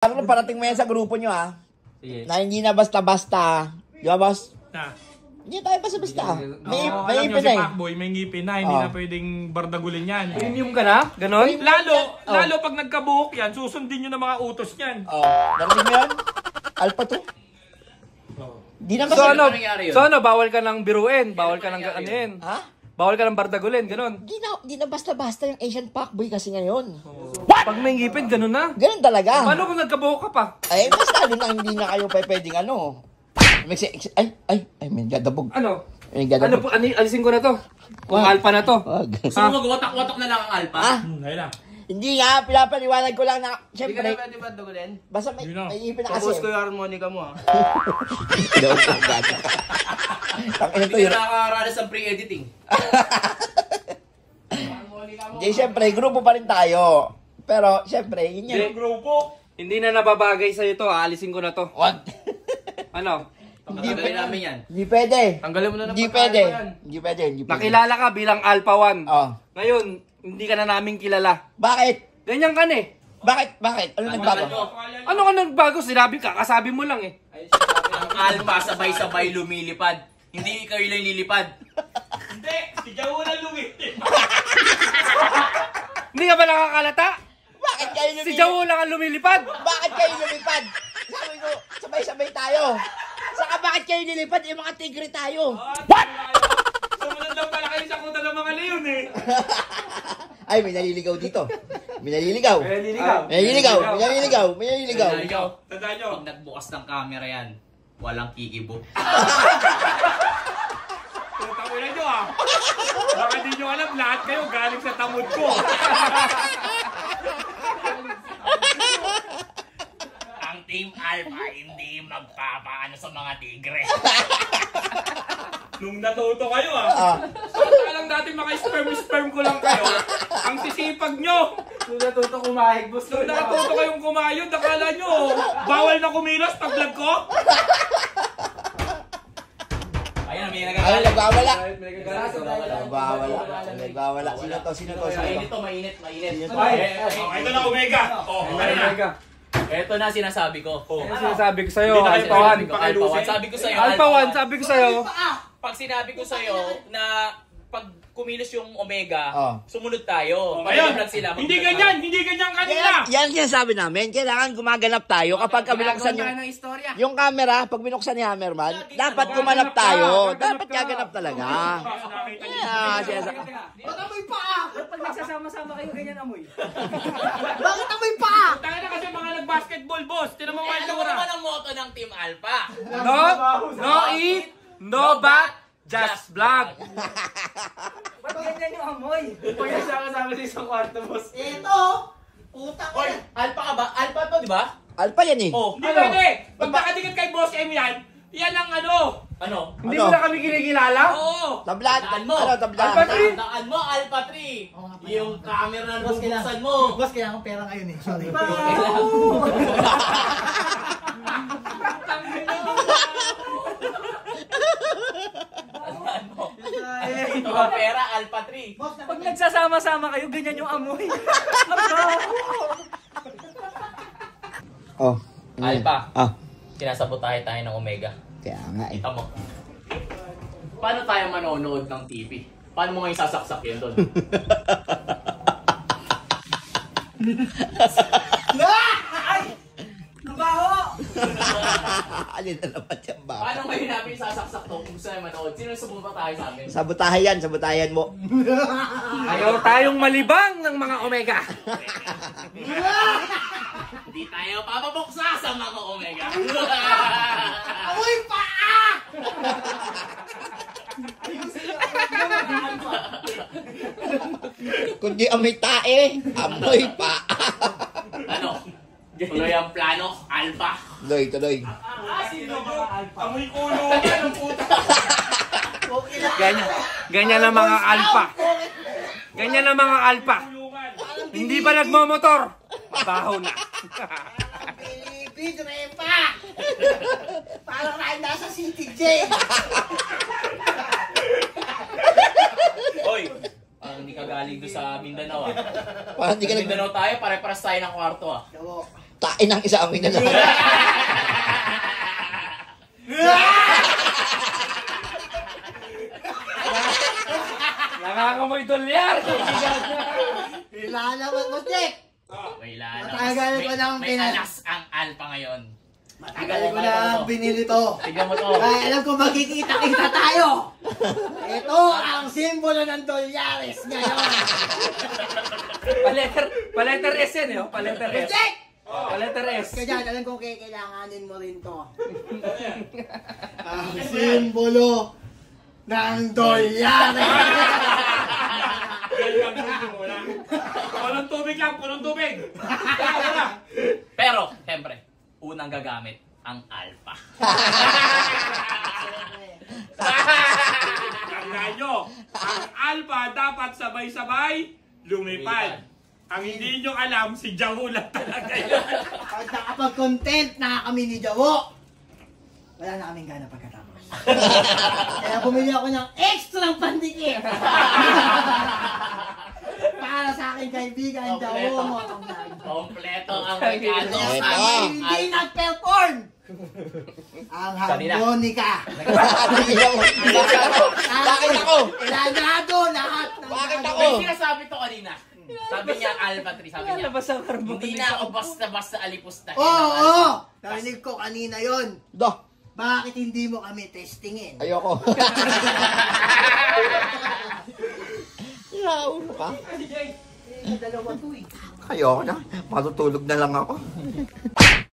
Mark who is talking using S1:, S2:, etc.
S1: Parang parating mo yan sa grupo nyo, ha?
S2: Sige.
S1: Na hindi na basta-basta. Di ba, boss?
S3: Na.
S1: Hindi tayo basta-basta. May
S3: Alam nyo
S1: ipin
S3: si
S1: na eh.
S3: Pacboy, may ngipin na, hindi na pwedeng bardagulin yan.
S2: Premium ka na? Ganon?
S3: Lalo pag nagkabuhok yan, susundin nyo ng mga utos yan.
S1: Narinig mo yan? Alpha 2? Di na ba
S2: So ano, bawal ka ng biruin, bawal ka ng kakanin.
S1: Ha?
S2: Bawal ka ng bardagulin, ganon.
S1: Di na basta-basta yung Asian Pacboy kasi ngayon.
S2: Pag may ngipin, ganon na.
S1: Ganun talaga.
S2: Paano kung nagkabuhok ka pa?
S1: Ay, mas lalo na hindi na kayo pwedeng ano. Ay, may gadabog.
S2: Ano?
S1: May
S2: Ano
S1: gadabog.
S2: po, alisin ko na to. Kung alpha na to.
S4: Gusto mo magwatak-watak na lang ang alpa?
S3: Ayun na.
S1: Hindi nga, pinapaliwanag ko lang na,
S4: Hindi ka
S1: syempre,
S4: na pwede ba dugulin?
S1: basta may ipin na kasi.
S4: Tapos ko yung harmonica mo ha.
S1: Daw ko gato. Tangina to
S4: Hindi
S1: yun.
S4: ka nakakaranas ng pre-editing.
S1: Hindi, syempre, grupo pa rin tayo. Pero, syempre, yun yan.
S3: Grupo.
S2: Hindi na nababagay sa'yo to, aalisin ko na to.
S1: What?
S2: Ano?
S4: Tanggalin namin yan.
S1: Hindi pwede.
S4: Tanggalin mo na ng
S1: Hindi
S4: pagkain
S1: pwede.
S4: mo yan.
S1: Hindi pwede.
S2: Nakilala ka bilang Alpha 1.
S1: Oh.
S2: Ngayon, hindi ka na namin kilala.
S1: Bakit?
S2: Ganyan ka na eh.
S1: Bakit? Ano nagbago?
S2: Ano ka nagbago? Sinabi ka, kasabi mo lang eh.
S4: Ang alpa sabay-sabay lumilipad. Hindi ikaw yung lilipad.
S3: Hindi, si Jawo na lumiti.
S2: Hindi ka ba nakakalata?
S1: Bakit kayo
S2: Si
S1: lumilipad?
S2: Jawo lang ang lumilipad.
S1: Bakit kayo lumipad? Sabi ko, sabay-sabay tayo. Saka bakit kayo lilipad? Yung mga tigre tayo.
S3: What? Sumunod lang pala kayo sa kuta ng mga leon eh.
S1: Ay, may naliligaw dito. May naliligaw.
S2: Naliligaw.
S1: May naliligaw. May naliligaw. May naliligaw.
S4: Ikaw,
S3: Tandaan nyo.
S4: pag nagbukas ng camera yan, walang kikibo.
S3: Tawin na nyo ah. Baka di nyo alam, lahat kayo galing sa tamod ko.
S4: Ang Team Alpha hindi magpapaano sa mga tigre.
S3: Nung natuto kayo ah. Samantalang dati mga sperm ko lang kayo. Ang sisipag nyo.
S2: Nung natuto kumahig, boss.
S3: Nung natuto kayong kumayod, nakala nyo, bawal na kumilos pag vlog ko.
S4: Ayun, may
S1: Ay,
S4: nagagalit.
S1: nagwawala.
S2: May gagalit.
S1: Nagwawala. Sino to?
S4: Mainit to, mainit.
S3: Ito na Omega. Ano na?
S4: Ito na sinasabi ko.
S2: Ano sinasabi ko sa'yo?
S3: Hindi na
S2: Alpha
S3: kayo-
S2: 1.
S4: Alpha 1. Sabi ko sa'yo,
S2: Alpha 1, sabi ko sa'yo.
S4: Pag sinabi ko sa'yo na pag kumilos yung Omega,
S1: Oh.
S4: sumunod tayo.
S3: Ngayon,
S4: Pag sila,
S3: hindi ganyan kanina.
S1: Yan sinasabi namin. Kailangan gumaganap tayo kapag binuksan yung camera, pag binuksan ni Hammerman, dapat gumanap tayo. Dapat gaganap talaga. Yeah, sinasabi.
S5: Ba't amoy paa? Pag nagsasama-sama kayo, ganyan amoy.
S1: Bakit amoy pa?
S3: Tayo na kasi mga nag-basketball boss. Tinan mo mga
S4: Ano
S3: itsura.
S4: naman ang motto ng Team Alpha?
S2: No eat, no bat, just vlog.
S5: Ba't ganyan yung amoy?
S2: Pag nagsama-sama sa isang kwarto, boss.
S5: Ito! Putang
S4: Oy, Alpha ka ba? Alpha to, di ba?
S1: Alpa yan eh.
S4: Oh,
S3: Hindi pwede. Pag nakadikit kay Boss M yan ang ano.
S4: ano?
S2: Hindi mo na kami kinikilala?
S4: Oo.
S1: Tablat.
S4: Tandaan mo.
S1: Ano, tablat?
S2: Alpha 3.
S4: Tandaan mo, Alpha 3. Yung camera na
S5: Boss,
S4: bubuksan mo.
S5: Boss, kailangan ko pera ngayon eh. Sorry.
S4: Tandaan mo. Yung pera, Alpha 3.
S5: Boss,
S2: Pag nagsasama-sama kayo, ganyan yung amoy.
S1: Oh.
S4: Alpha,
S1: Ah.
S4: sinasabotahe tayo ng Omega.
S1: Kaya nga eh.
S4: Kita mo. Paano tayo manonood ng TV? Paano mo ngayon sasaksak yun doon?
S5: Nabaho!
S1: Alin na naman yan ba?
S4: Paano ngayon namin sasaksak to kung gusto namin manood? Sino sumunod tayo sa amin?
S1: Sabotahan mo.
S2: Ayaw tayong malibang ng mga Omega.
S4: Hindi tayo papabuksa sa mga Omega.
S5: Amoy paa!
S1: Kundi amoy tae, amoy pa.
S4: Ano? Tuloy ang plano, Alpha.
S1: Tuloy.
S3: Amoy kulungan ng puta.
S2: Ganyan ang mga alpha. Ganyan ang mga alpha. Hindi pa nagmomotor. Mabaho na.
S5: Pilipid, repa! Parang tayo nasa City J!
S4: Hoy, hindi ka galing doon sa Mindanao ah.
S1: Parang di ka
S4: Mindanao tayo, pare-paras tayo ng kwarto ah.
S5: Dawo.
S1: Inang isa amin na lang.
S2: Nakakamoy dolyar.
S5: Kailangan naman mo, Jack.
S4: May lalas.
S5: Matagal ko nang
S4: May alas ang alpha ngayon.
S5: Matagal ko na binili to.
S4: Tignan mo to.
S5: Kaya alam ko magkikita-kita tayo. Ito ang simbolo ng dolyares ngayon.
S2: Paletter S yan, eh. Paletter S.
S5: Jack!
S2: Paletter S.
S5: Kaya dyan, alam kong kailanganin mo rin to. Ang simbolo ng dolyares.
S3: Punong tubig lang, punong tubig.
S4: Pero, siyempre, unang gagamit ang alpha.
S3: Tandaan nyo, ang alpha dapat sabay-sabay lumipad. Ang hindi nyo alam, si Jawo lang talaga yun.
S5: Pag nakapag-content na kami ni Jawo, wala na kaming gana pagkatapos. Kaya bumili ako ng extra pandikit. Para sa akin kaibigan, Jawo mo.
S4: Kompleto ang regalo.
S1: Ito.
S5: Hindi nag-perform. Ang harmonica.
S1: Bakit ako?
S5: Ilanado lahat ng
S1: Bakit ako?
S4: May sinasabi to kanina. Sabi niya, Alpha 3, sabi niya,
S2: Lalabas ang harmonica.
S4: hindi na ako basta-basta alipustahin.
S5: Oo! Narinig ko kanina yon.
S1: Do.
S5: Bakit hindi mo kami testingin?
S1: Ayoko. Laulo ka?
S5: Dalawa to eh.
S1: Ayoko na. Matutulog na lang ako.